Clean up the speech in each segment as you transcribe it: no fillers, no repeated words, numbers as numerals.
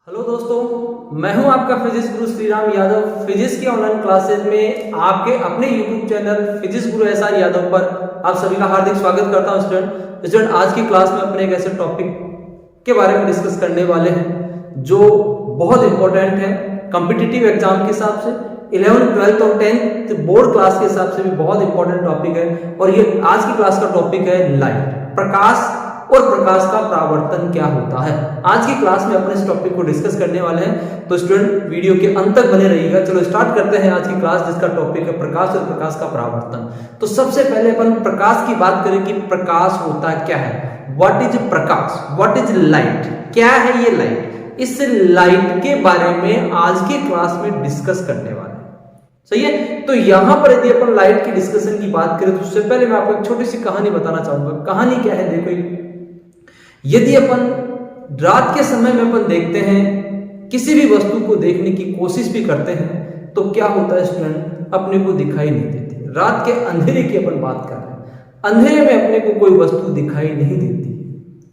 Hello दोस्तों, मैं हूं आपका फिजिक्स गुरु श्रीराम यादव। फिजिक्स की ऑनलाइन क्लासेज में आपके अपने यूट्यूब चैनल फिजिक्स गुरु SR यादव पर आप सभी का हार्दिक स्वागत करता हूं। स्टूडेंट आज की क्लास में अपने एक ऐसे टॉपिक के बारे में डिस्कस करने वाले हैं जो बहुत इंपॉर्टेंट है कॉम्पिटिटिव एग्जाम के हिसाब से, 11th, 12th और 10th बोर्ड क्लास के हिसाब से भी बहुत इंपॉर्टेंट टॉपिक है। और ये आज की क्लास का टॉपिक है लाइट, प्रकाश और प्रकाश का परावर्तन क्या होता है। आज की क्लास में अपने इस टॉपिक को डिस्कस करने वाले हैं, तो स्टूडेंट वीडियो के अंत तक बने रहिएगा। चलो स्टार्ट करते हैं आज की क्लास, जिसका टॉपिक है प्रकाश और प्रकाश का परावर्तन। तो सबसे पहले अपन प्रकाश की बात करें कि प्रकाश होता क्या है। What is Prakash, what is light, क्या है ये लाइट। इस लाइट के बारे में आज की क्लास में डिस्कस करने वाले हैं, सही है। तो यहां पर यदि अपन लाइट की डिस्कशन की बात करें तो उससे पहले मैं आपको एक छोटी सी कहानी बताना चाहूंगा। कहानी क्या है, देखो, यदि अपन रात के समय में अपन देखते हैं, किसी भी वस्तु को देखने की कोशिश भी करते हैं, तो क्या होता है स्टूडेंट, अपने को दिखाई नहीं देती। रात के अंधेरे की अपन बात कर रहे हैं, अंधेरे में अपने को कोई वस्तु दिखाई नहीं देती।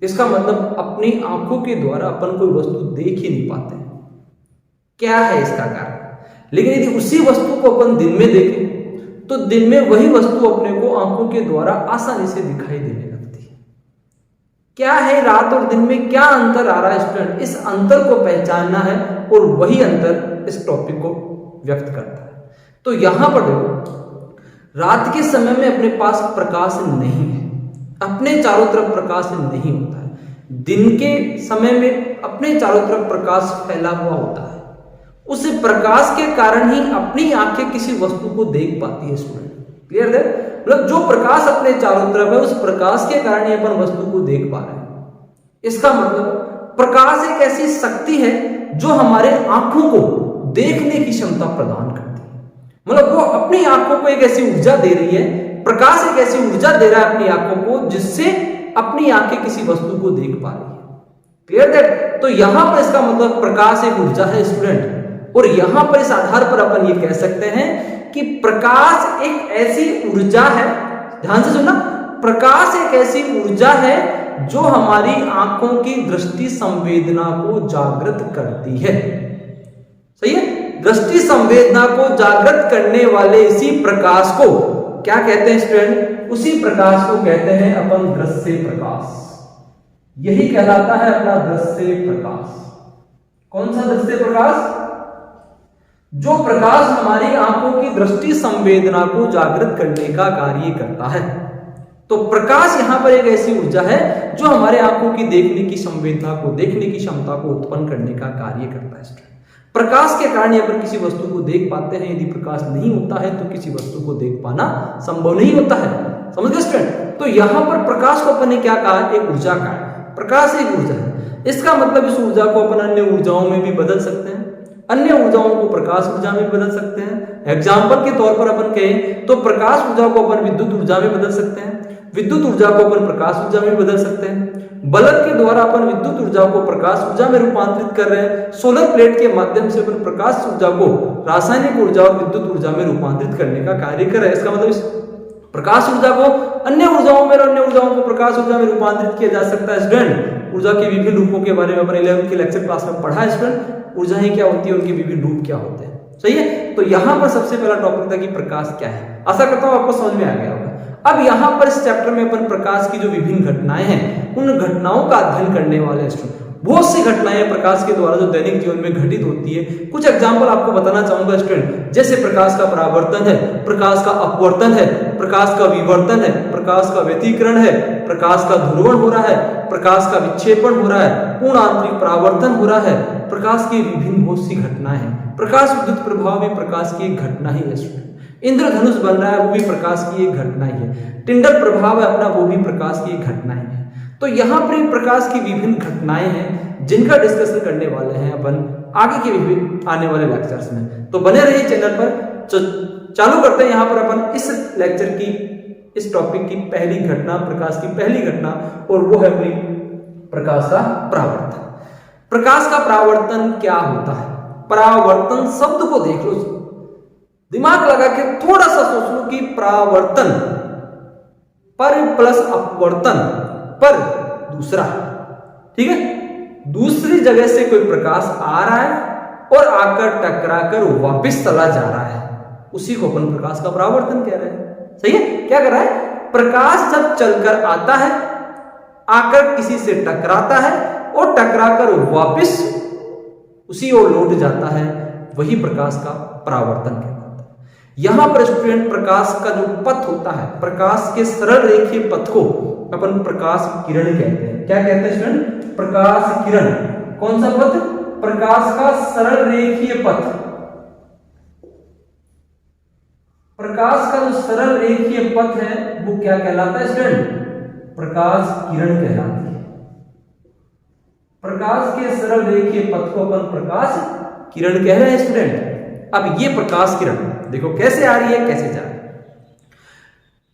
इसका मतलब अपनी आंखों के द्वारा अपन कोई वस्तु देख ही नहीं पाते। क्या है इसका कारण। लेकिन यदि उसी वस्तु को अपन दिन में देखें तो दिन में वही वस्तु अपने को आंखों के द्वारा आसानी से दिखाई देने लगती है। क्या है रात और दिन में क्या अंतर आ रहा है स्टूडेंट, इस अंतर को पहचानना है और वही अंतर इस टॉपिक को व्यक्त करता है। तो यहां पर देखो, रात के समय में अपने पास प्रकाश नहीं है, अपने चारों तरफ प्रकाश नहीं होता है। दिन के समय में अपने चारों तरफ प्रकाश फैला हुआ होता है। उस प्रकाश के कारण ही अपनी आंखें किसी वस्तु को देख पाती है स्टूडेंट। क्लियर है, मतलब जो प्रकाश अपने चारों तरफ है उस प्रकाश के कारण ही अपन वस्तु को देख पा रहे हैं। इसका मतलब प्रकाश एक ऐसी शक्ति है जो हमारे आंखों को देखने की क्षमता प्रदान करती है। मतलब वो अपनी आंखों को एक ऐसी ऊर्जा दे रही है, प्रकाश एक ऐसी ऊर्जा दे रहा है अपनी आंखों को जिससे अपनी आंखें किसी वस्तु को देख पा रही है। क्लियर है, तो यहां पर इसका मतलब प्रकाश एक ऊर्जा है स्टूडेंट। और यहां पर इस आधार पर अपन ये कह सकते हैं कि प्रकाश एक ऐसी ऊर्जा है, ध्यान से सुनना, प्रकाश एक ऐसी ऊर्जा है जो हमारी आंखों की दृष्टि संवेदना को जागृत करती है। सही है, दृष्टि संवेदना को जागृत करने वाले इसी प्रकाश को क्या कहते हैं स्टूडेंट, उसी प्रकाश को कहते हैं अपन दृश्य प्रकाश। यही कहलाता है अपना दृश्य प्रकाश। कौन सा दृश्य प्रकाश, जो प्रकाश हमारी आंखों की दृष्टि संवेदना को जागृत करने का कार्य करता है। तो प्रकाश यहां पर एक ऐसी ऊर्जा है जो हमारे आंखों की देखने की संवेदना को, देखने की क्षमता को उत्पन्न करने का कार्य करता है। प्रकाश के कारण अपन किसी वस्तु को देख पाते हैं। यदि प्रकाश नहीं होता है तो किसी वस्तु को देख पाना संभव नहीं होता है। समझ गए स्टूडेंट। तो यहां पर प्रकाश को अपन ने क्या कहा, एक ऊर्जा कहा। प्रकाश एक ऊर्जा है, इसका मतलब इस ऊर्जा को अपन अन्य ऊर्जाओं में भी बदल सकते हैं, अन्य ऊर्जाओं को प्रकाश ऊर्जा में बदल सकते हैं। एग्जाम्पल के तौर पर अपन कहें तो प्रकाश ऊर्जा को अपन विद्युत ऊर्जा में बदल सकते हैं, विद्युत ऊर्जा को अपन प्रकाश ऊर्जा में बदल सकते हैं। बल्ब के द्वारा अपन विद्युत ऊर्जा को प्रकाश ऊर्जा में रूपांतरित कर रहे हैं। सोलर प्लेट के माध्यम से अपन प्रकाश ऊर्जा को रासायनिक ऊर्जा और विद्युत ऊर्जा में रूपांतरित करने का कार्य कर रहे हैं। इसका मतलब इस प्रकाश ऊर्जा को अन्य ऊर्जाओं में और अन्य ऊर्जाओं को प्रकाश ऊर्जा में रूपांतरित किया जा सकता है। स्टूडेंट, ऊर्जा के विभिन्न रूपों के बारे में अपन 11th के लेक्चर क्लास में पढ़ा है। स्टूडेंट, ऊर्जाएं क्या होती है, उनके विभिन्न रूप क्या होते हैं। सही है, तो यहां पर सबसे पहला टॉपिक था कि प्रकाश क्या है। आशा करता हूं आपको समझ में आ गया होगा। अब यहां पर इस चैप्टर में अपन प्रकाश की जो विभिन्न घटनाएं हैं उन घटनाओं का अध्ययन करने वाले हैं। बहुत सी घटनाएं प्रकाश के द्वारा जो दैनिक जीवन में घटित होती है। कुछ एग्जाम्पल आपको बताना चाहूंगा स्टूडेंट, जैसे प्रकाश का परावर्तन है, प्रकाश का अपवर्तन है, प्रकाश का विवर्तन है, प्रकाश का व्यतिकरण है, प्रकाश का ध्रुवण हो रहा है, प्रकाश का विक्षेपण हो रहा है, पूर्ण आंतरिक परावर्तन हो रहा है। प्रकाश की विभिन्न बहुत सी घटनाएं हैं। प्रकाश विद्युत प्रभाव भी प्रकाश की एक घटना ही है। इंद्रधनुष बन रहा है, वो भी प्रकाश की एक घटना ही है। टिंडल प्रभाव है अपना, वो भी प्रकाश की एक घटना ही है। तो यहां पर प्रकाश की विभिन्न घटनाएं हैं जिनका डिस्कशन करने वाले हैं अपन आगे के विभिन्न आने वाले लेक्चर्स में। तो बने रहिए चैनल पर। चालू करते हैं यहां पर अपन इस लेक्चर की, इस टॉपिक की पहली घटना, प्रकाश की पहली घटना, और वो है अपनी प्रकाश का परावर्तन। प्रकाश का परावर्तन क्या होता है। परावर्तन शब्द को देख लो, दिमाग लगा के थोड़ा सा सोच लो कि परावर्तन पर प्लस अपवर्तन पर दूसरा, ठीक है, दूसरी जगह से कोई प्रकाश आ रहा है और आकर टकराकर वापस चला जा रहा है, उसी को अपन प्रकाश का परावर्तन कह रहे हैं। सही है? क्या कर रहा है? प्रकाश जब चलकर आता है, आकर किसी से टकराता है और टकराकर वापस उसी ओर लौट जाता है, वही प्रकाश का परावर्तन कहलाता है। यहां पर स्टूडेंट प्रकाश का जो पथ होता है, प्रकाश के सरल रेखीय पथ को अपन प्रकाश किरण कहते हैं। क्या कहते हैं स्टूडेंट? प्रकाश किरण। कौन सा पथ? प्रकाश का सरल रेखीय पथ। प्रकाश का जो सरल रेखीय पथ है वो क्या कहलाता है स्टूडेंट? प्रकाश किरण कहलाती है। प्रकाश के सरल रेखीय पथ को अपन प्रकाश किरण कह रहे हैं स्टूडेंट। अब ये प्रकाश किरण देखो कैसे आ रही है, कैसे जा रही है।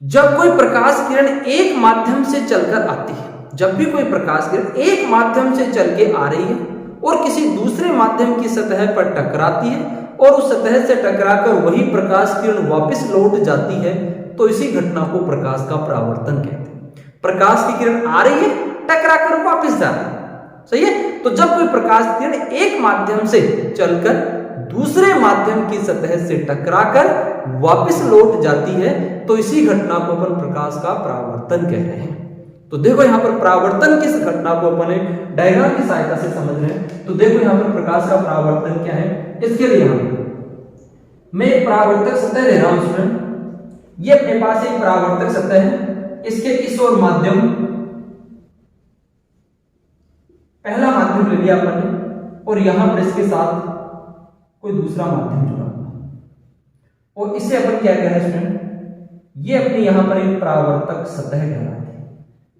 जब कोई प्रकाश किरण एक माध्यम से चलकर आती है, जब भी कोई प्रकाश किरण एक माध्यम से चल के आ रही है और किसी दूसरे माध्यम की सतह पर टकराती है और उस सतह से टकराकर वही प्रकाश किरण वापस लौट जाती है, तो इसी घटना को प्रकाश का परावर्तन कहते हैं। प्रकाश की किरण आ रही है, टकराकर वापस जा रही है। सही है? तो जब कोई प्रकाश किरण एक माध्यम से चलकर दूसरे माध्यम की सतह से टकराकर वापस लौट जाती है, तो इसी घटना को अपन प्रकाश का परावर्तन कह रहे हैं। तो देखो यहां पर परावर्तन किस घटना को अपन एक डायग्राम की सहायता से समझ रहे हैं। तो देखो यहां पर प्रकाश का परावर्तन क्या है, इसके लिए मैं एक परावर्तक सतह ले रहा हूं स्टूडेंट। ये अपने पास एक परावर्तक सतह है, इसके इस ओर माध्यम, पहला माध्यम ले लिया अपन ने और यहां पर इसके साथ कोई दूसरा माध्यम जुड़ा हुआ और इसे अपन क्या कह रहे हैं स्टूडेंट? ये अपनी यहां पर एक परावर्तक सतह कहलाती है।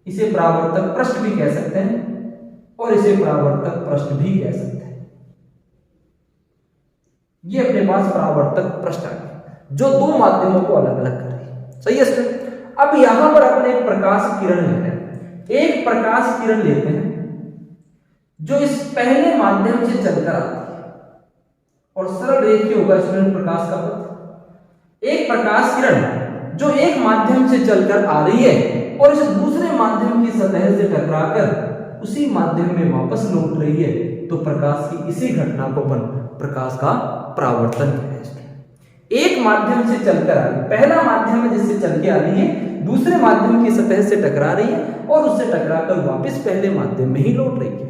इसे परावर्तक पृष्ठ भी कह सकते हैं और इसे परावर्तक पृष्ठ भी कह सकते हैं। ये अपने पास परावर्तक पृष्ठ आ गया जो दो माध्यमों को अलग अलग कर रही है। सही है स्टूडेंट? अब यहां पर अपने एक प्रकाश किरण लेते हैं, एक प्रकाश किरण लेते हैं जो इस पहले माध्यम से चलकर आती है और सरल रेखीय होगा स्टूडेंट प्रकाश का पथ। एक प्रकाश किरण जो एक माध्यम से चलकर आ रही है और इस दूसरे माध्यम की सतह से टकराकर उसी माध्यम में वापस लौट रही है, तो प्रकाश की इसी घटना को अपन प्रकाश का परावर्तन कहते हैं। एक माध्यम से चलकर आ रही है, पहला माध्यम है जिससे चल के आ रही है, दूसरे माध्यम की सतह से टकरा रही है और उससे टकराकर वापस पहले माध्यम में ही लौट रही है,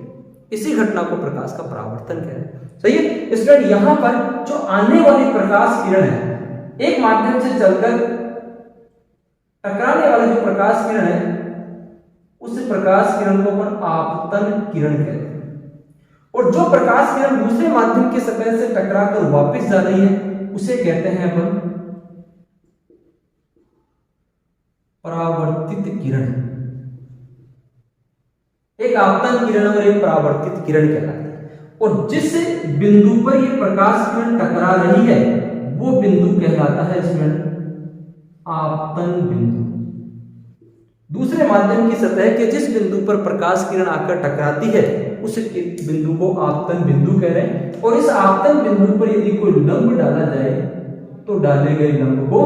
इसी घटना को प्रकाश का परावर्तन कह रहे हैं। सही है? इसलिए यहां पर जो आने वाली प्रकाश किरण है, एक माध्यम से चलकर टकराने वाली जो प्रकाश किरण है, उस प्रकाश किरण को अपन आपतन किरण कहते हैं। और जो प्रकाश किरण दूसरे माध्यम की सतह से टकराकर वापस जा रही है, उसे कहते हैं अपन परावर्तित किरण। एक आपतन किरण और एक परावर्तित किरण कहलाती है। और जिस बिंदु पर ये प्रकाश किरण टकरा रही है वो बिंदु कहलाता है इसमें आपतन बिंदु। दूसरे माध्यम की सतह के जिस बिंदु पर प्रकाश किरण आकर टकराती है उस बिंदु को आपतन बिंदु कह रहे हैं। और इस आपतन बिंदु पर यदि कोई लंब डाला जाए तो डाले गए लंब को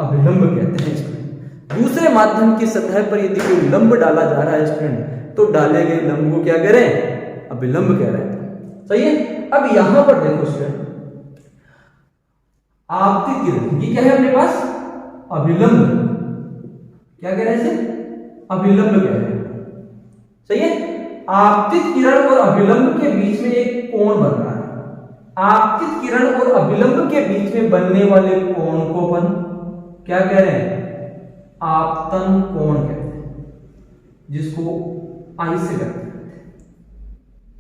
अभिलंब कहते हैं। दूसरे माध्यम की सतह पर यदि कोई लंब डाला जा रहा है स्टूडेंट, तो डाले गए लंब को क्या कह रहे हैं? अभिलंब कह रहे हैं। सही है? अब यहां पर देखो स्टूडेंट, आपतित किरण, ये क्या है अपने पास? अभिलंब। क्या कह रहे हैं इसे? अभिलंब कह रहे हैं। सही है? आपतित किरण और अभिलंब के बीच में एक कोण बन रहा है। आपतित किरण और अभिलंब के बीच में बनने वाले कोण को अपन क्या कह रहे हैं? आपतन कोण कहते हैं, जिसको आई से करते हैं।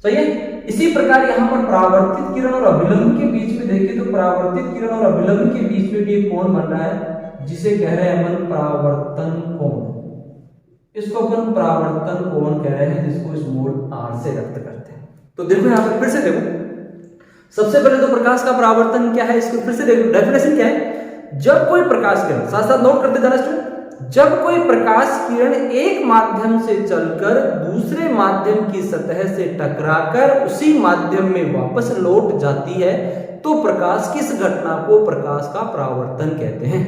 सही है? इसी प्रकार यहां पर परावर्तित किरण और अभिलंब के बीच में देखें तो परावर्तित किरण और अभिलंब के बीच में भी एक कोण बन रहा है जिसे कह रहे हैं अपन परावर्तन कोण। इसको अपन परावर्तन कोण कह रहे हैं, जिसको स्मॉल r से व्यक्त करते हैं। तो देखो यहां पर फिर से देखो, सबसे पहले तो प्रकाश का परावर्तन क्या है, इसको फिर से देखो, डेफिनेशन क्या है? जब कोई प्रकाश किरण, साथ साथ नोट करते जाना स्टूडेंट, जब कोई प्रकाश किरण एक माध्यम से चलकर दूसरे माध्यम की सतह से टकराकर उसी माध्यम में वापस लौट जाती है, तो प्रकाश की इस घटना को प्रकाश का परावर्तन कहते हैं।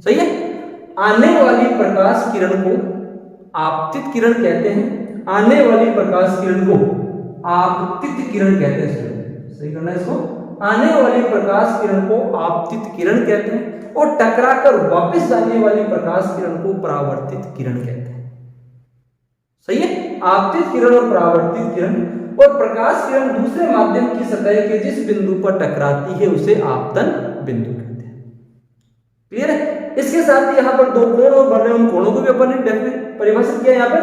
सही है? आने वाली प्रकाश किरण को आपतित किरण कहते हैं, आने वाली प्रकाश किरण को आपतित किरण कहते हैं स्टूडेंट, सही करना है इसको। आने वाली प्रकाश किरण को आपतित किरण कहते हैं और टकराकर वापस जाने वाली प्रकाश किरण को परावर्तित किरण कहते हैं। सही है, आपतित किरण और परावर्तित किरण। और प्रकाश किरण दूसरे माध्यम की सतह के जिस बिंदु पर टकराती है उसे आपतन बिंदु कहते हैं। क्लियर है। इसके साथ ही यहाँ पर दो कोण और बन रहे हैं, उन कोणों को भी अपन ने डेफिनेट परिभाषित किया। यहाँ पर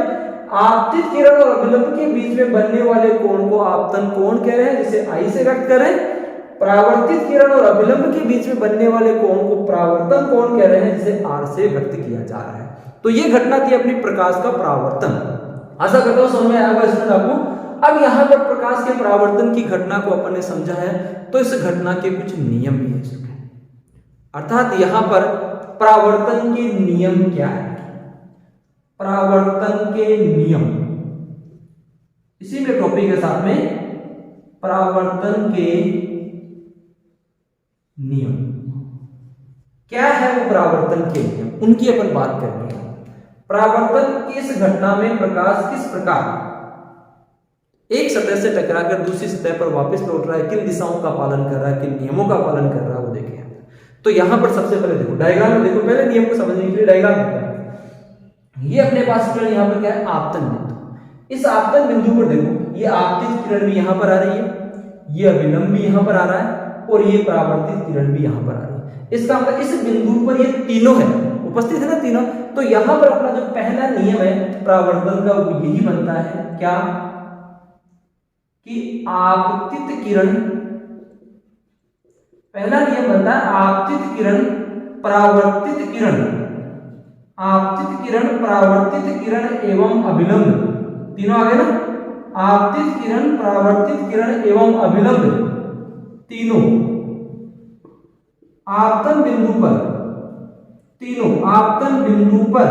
आपतित किरण और अभिलंब के बीच में बनने वाले कोण को आपतन कोण कह रहे हैं, जिसे आई से व्यक्त कर रहे हैं। परावर्तित किरण और अभिलंब के बीच में बनने वाले कोण को परावर्तन कोण कह रहे हैं, जिसे आर से व्यक्त किया जा रहा है। तो ये घटना थी अपनी प्रकाश का परावर्तन। आशा करता हूं समझ में आया होगा स्टूडेंट आपको। अब यहाँ पर प्रकाश के परावर्तन की घटना को अपन ने समझा है, तो इस घटना के कुछ नियम भी है स्टूडेंट। अर्थात यहाँ पर परावर्तन के नियम क्या है, परावर्तन के नियम, इसी में टॉपिक है साथ में परावर्तन के नियम क्या है, वो परावर्तन के नियम, उनकी अपन बात करेंगे। परावर्तन की इस घटना में प्रकाश किस प्रकार एक सतह से टकराकर दूसरी सतह पर वापस लौट रहा है, किन दिशाओं का पालन कर रहा है, किन नियमों का पालन कर रहा है, वो देखें। तो यहां पर सबसे पहले देखो डायग्राम में, देखो पहले नियम को समझने के लिए डायग्राम होता है। ये अपने पास किरण यहाँ पर क्या है, आपतन बिंदु। इस आपतन बिंदु पर देखो, ये आपतित किरण भी यहां पर आ रही है, ये अभिलंब भी यहां पर आ रहा है और ये परावर्तित किरण भी यहां पर आ रही है। इसका मतलब इस बिंदु पर ये तीनों है, उपस्थित है ना तीनों। तो यहां पर अपना जो पहला नियम है परावर्तन का, वो यही बनता है क्या, कि आपतित किरण, पहला नियम बनता है आपतित किरण परावर्तित किरण, आपतित किरण परावर्तित किरण एवं अभिलंब, तीनों आ गए ना। आपतित किरण परावर्तित किरण एवं अभिलंब तीनों आपतन बिंदु पर, तीनों आपतन बिंदु पर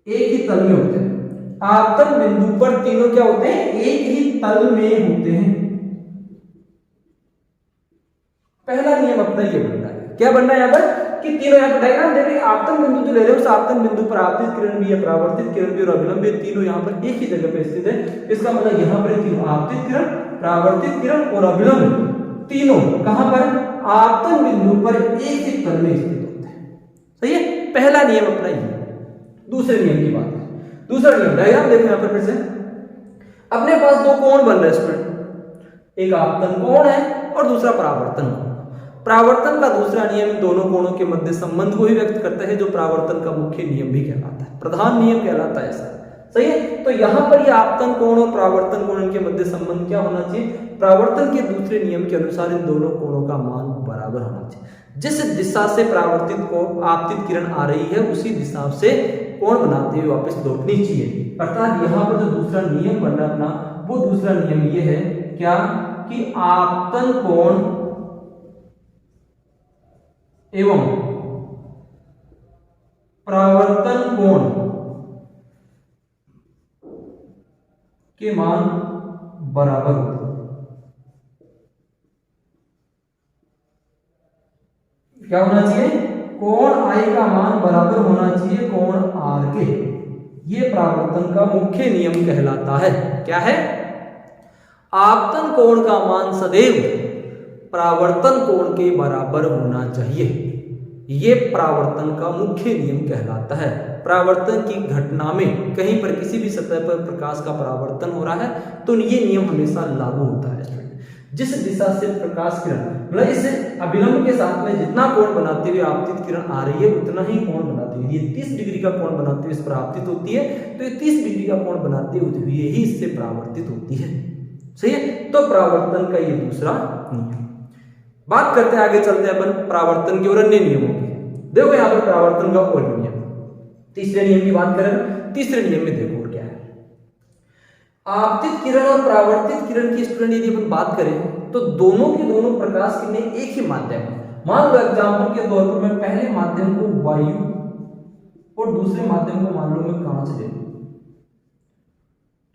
एक ही तल में होते हैं। आपतन बिंदु पर तीनों क्या होते हैं, एक ही तल में होते हैं। पहला नियम अपना ये बनता है, क्या बनना है यहाँ पर, कि तीनों, यहाँ पर डायग्राम देख रहे हैं, आपतन बिंदु जो ले रहे हैं उस आपतन बिंदु पर आपतित किरण भी है, परावर्तित किरण भी और अभिलंब भी, तीनों यहाँ पर एक ही जगह पे स्थित है। इसका मतलब यहाँ पर तीनों आपतित किरण, परावर्तित किरण और अभिलंब तीनों कहां पर, आपतन बिंदु पर एक ही तल में स्थित होते हैं। सही है, पहला नियम अपना ये। दूसरे नियम की बात है, दूसरा नियम डायग्राम देखो यहाँ पर फिर से। अपने पास दो कोण बन रहे हैं स्टूडेंट, एक आपतन कोण है और दूसरा परावर्तन कोण। परावर्तन का दूसरा नियम इन दोनों कोणों के मध्य संबंध को ही व्यक्त करता है, जो परावर्तन का मुख्य नियम भी कहलाता है, प्रधान नियम कहलाता है ऐसा। सही है, तो यहां पर ये आपतन कोण और परावर्तन कोण, इनके मध्य संबंध क्या होना चाहिए, परावर्तन के दूसरे नियम के अनुसार इन दोनों कोणों का मान बराबर होना चाहिए। जिस दिशा से परावर्तित कोण आपतित किरण आ रही है उसी दिशा से कोण बनाते हुए वापस लौटनी चाहिए। अर्थात यहाँ पर जो दूसरा नियम बन रहा है अपना, वो दूसरा नियम ये है क्या, कि आपतन कोण एवं परावर्तन कोण के मान बराबर होते हैं। क्या होना चाहिए, कोण आई का मान बराबर होना चाहिए कोण आर के। ये परावर्तन का मुख्य नियम कहलाता है। क्या है, आपतन कोण का मान सदैव परावर्तन कोण के बराबर होना चाहिए। ये परावर्तन का मुख्य नियम कहलाता है। परावर्तन की घटना में कहीं पर किसी भी सतह पर प्रकाश का परावर्तन हो रहा है तो ये नियम हमेशा लागू होता है। जिस दिशा से प्रकाश किरण, मतलब इस अभिलंब के साथ में जितना कोण बनाते हुए आपतित किरण आ रही है उतना ही कोण बनाती हुई, ये 30 डिग्री का कोण बनाते हुए इस पर आपतित होती है, तो ये 30 डिग्री का कोण बनाते हुए ही इससे परावर्तित होती है। सही है, तो परावर्तन का ये दूसरा नियम। बात करते हैं, आगे चलते हैं अपन परावर्तन के और अन्य नियमों की। देखो यहाँ पर परावर्तन का और नियम, तीसरे नियम की बात करें। तीसरे नियम में देखो क्या है, आपतित किरण और परावर्तित किरण की स्टूडेंट यदि अपन बात करें तो दोनों की दोनों प्रकाश किरणें एक ही माध्यम है। मान लो एग्जाम्पल के तौर पर मैं पहले माध्यम को वायु और दूसरे माध्यम को मान लो मैं कांच ले लूं,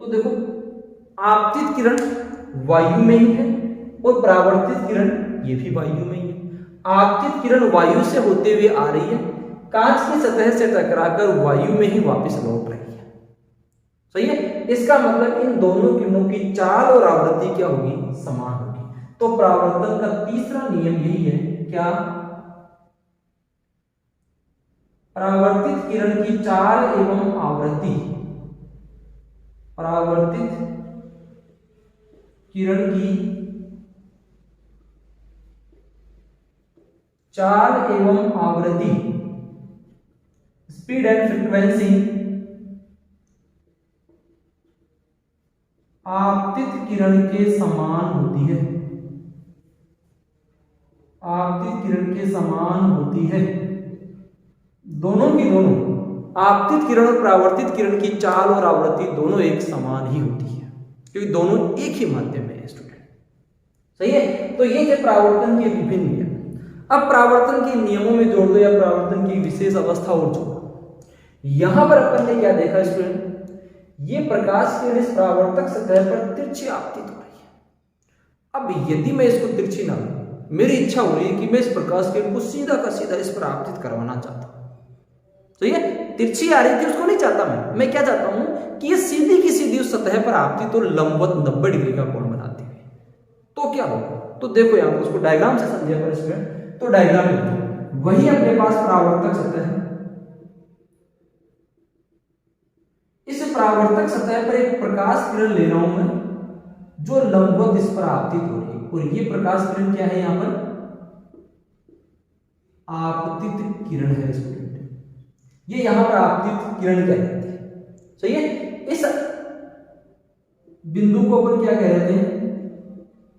तो देखो आपतित किरण वायु में ही है और परावर्तित किरण ये भी वायु में ही है। आपतित किरण वायु से होते हुए आ रही है, कांच की सतह से टकराकर वायु में ही वापस लौट रही है। सही है। इसका मतलब इन दोनों किरणों की चाल और आवृत्ति क्या होगी, समान होगी। तो परावर्तन का तीसरा नियम यही है, क्या, परावर्तित किरण की चाल एवं आवृत्ति, परावर्तित किरण की चाल एवं आवृत्ति, स्पीड एंड फ्रीक्वेंसी, आपतित किरण के समान होती है, आपतित किरण के समान होती है। दोनों की दोनों, आपतित किरण और परावर्तित किरण की चाल और आवृत्ति दोनों एक समान ही होती है, क्योंकि दोनों एक ही माध्यम में है स्टूडेंट। सही है। तो ये थे परावर्तन के विभिन्न नियम। अब परावर्तन के नियमों में जोड़ दो या परावर्तन की विशेष अवस्था और जोड़ो। यहां पर अपन ने क्या देखा स्टूडेंट, ये प्रकाश किरण इस परावर्तक सतह पर तिरछी आपतित हो रही है। अब यदि मैं इसको तिरछी ना, मेरी इच्छा हो रही है कि मैं इस प्रकाश किरण को सीधा का सीधा इस पर आपतित करवाना चाहता हूं। सही है। तिरछी आ रही थी, उसको नहीं चाहता मैं क्या चाहता हूं कि ये सीधी की सीधी उस सतह पर आपतित और लंबवत 90 डिग्री का कोण बनाती हुई। तो क्या होगा, तो देखो यहां पर उसको डायग्राम से समझे पर स्टूडेंट। तो डायग्राम में वही अपने पास परावर्तक सतह है, इस परावर्तक सतह पर एक प्रकाश किरण ले रहा हूं मैं, जो लंबवत इस पर आपतित हो रही है। और ये प्रकाश किरण क्या है, यहां पर आपतित किरण है स्टूडेंट, ये यहां पर आपतित किरण कहलाती है। सही है। इस बिंदु को अपन क्या कह रहे थे,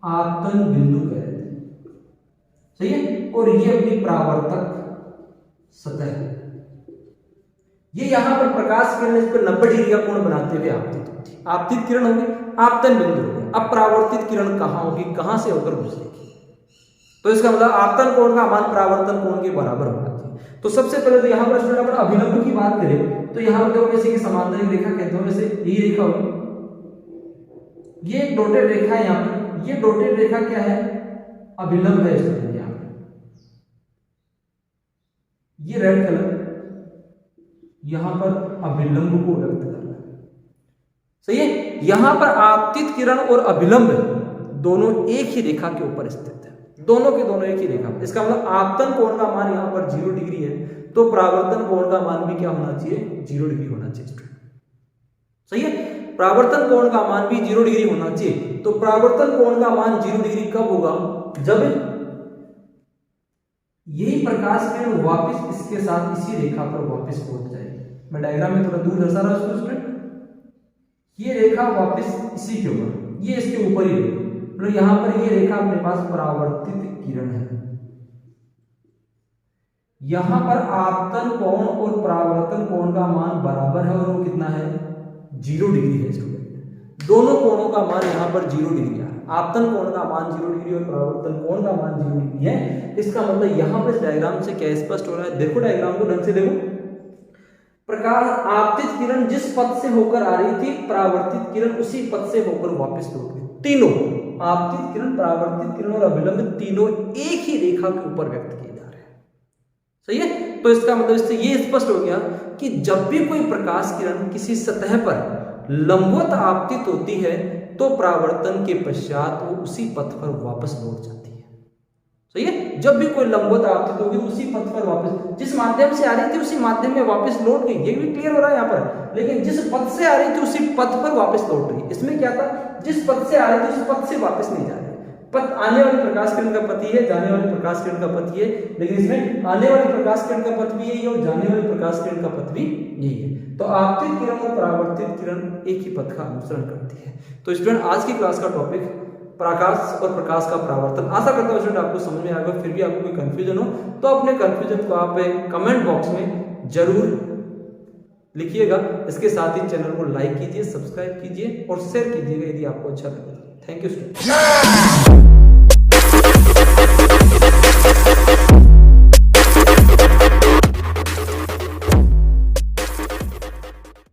आपतन बिंदु कह रहे थे। सही है। और ये अपनी परावर्तक सतह है, ये यहां पर प्रकाश किरण इस पर 90 डिग्री का कोण बनाते हुए आपतित होती है। आपतित किरण होगी, आपतन बिंदु होगी। अब परावर्तित किरण कहां होगी, कहां से होकर गुजरेगी, तो इसका मतलब आपतन कोण का मान परावर्तन कोण के बराबर होगा। तो सबसे पहले तो यहां पर स्टूडेंट अपन अभिलंब की बात करें तो यहां पर देखो जैसे कि समांतरिक रेखा कहते हो, जैसे ये रेखा होगी, ये एक डॉटेड रेखा है यहां पर, ये डॉटेड रेखा क्या है, अभिलंब है स्टूडेंट। यहां पर ये रेड कलर यहां पर अभिलंब को व्यक्त कर रहा है। सही है। यहां पर आपतित किरण और अभिलंब दोनों एक ही रेखा के ऊपर स्थित है, दोनों के दोनों एक ही रेखा। इसका मतलब आपतन कोण का मान यहां पर 0 डिग्री है, तो परावर्तन कोण का मान भी क्या होना चाहिए, 0 डिग्री होना चाहिए। सही है। परावर्तन कोण का मान भी 0 डिग्री होना चाहिए। तो परावर्तन कोण का मान 0 डिग्री कब होगा, जब यही प्रकाश किरण वापस इसके साथ इसी रेखा पर वापस लौट जाएगी। मैं डायग्राम में थोड़ा दूर दर्शा रहा हूं स्टूडेंट, ये रेखा वापस इसी के ऊपर, ये इसके ऊपर ही रहेगी। मतलब यहां पर ये रेखा अपने पास परावर्तित किरण है, यहां पर आपतन कोण और परावर्तन कोण का मान बराबर है और वो कितना है, 0 डिग्री है स्टूडेंट। दोनों कोणों का मान यहां पर 0 डिग्री है, आपतन कोण का मान 0 डिग्री और परावर्तन कोण का मान 0 डिग्री है। इसका मतलब यहां पर इस डायग्राम से क्या स्पष्ट हो रहा है, देखो डायग्राम को ढंग से देखो। प्रकाश आपतित किरण जिस पथ से होकर आ रही थी, परावर्तित किरण उसी पथ से होकर वापस लौट गई। तीनों, आपतित किरण, परावर्तित किरण और अभिलंब, तीनों एक ही रेखा के ऊपर व्यक्त किए जा रहे हैं। सही है। तो इसका मतलब इससे ये स्पष्ट हो गया कि जब भी कोई प्रकाश किरण किसी सतह पर लंबवत आपतित होती है तो परावर्तन के पश्चात वो उसी पथ पर वापस लौट जाती है। सही है। जब भी कोई लंबवत आपतित होगी उसी पथ पर वापस, जिस माध्यम से आ रही थी उसी माध्यम में वापस लौट गई। ये भी क्लियर हो रहा है यहाँ पर। लेकिन जिस पथ से आ रही थी उसी पथ पर वापस लौट रही। इसमें क्या था, जिस पथ से आ रही थी उस पथ से वापस नहीं जा रही। पथ आने वाली प्रकाश किरण का पथ ही है, जाने वाली प्रकाश किरण का पथ ये है। लेकिन इसमें आने वाली प्रकाश किरण का पथ भी यही है और जाने वाली प्रकाश किरण का पथ भी यही है। तो आपतित किरण और परावर्तित किरण एक ही पथ का अनुसरण करती है। तो स्टूडेंट आज की क्लास का टॉपिक प्रकाश और प्रकाश का परावर्तन। आशा करता हूं स्टूडेंट आपको समझ में आएगा। फिर भी आपको कोई कंफ्यूजन हो तो अपने कंफ्यूजन को आप कमेंट बॉक्स में जरूर लिखिएगा। इसके साथ ही चैनल को लाइक कीजिए, सब्सक्राइब कीजिए और शेयर कीजिएगा यदि आपको अच्छा लगे। Thank you student.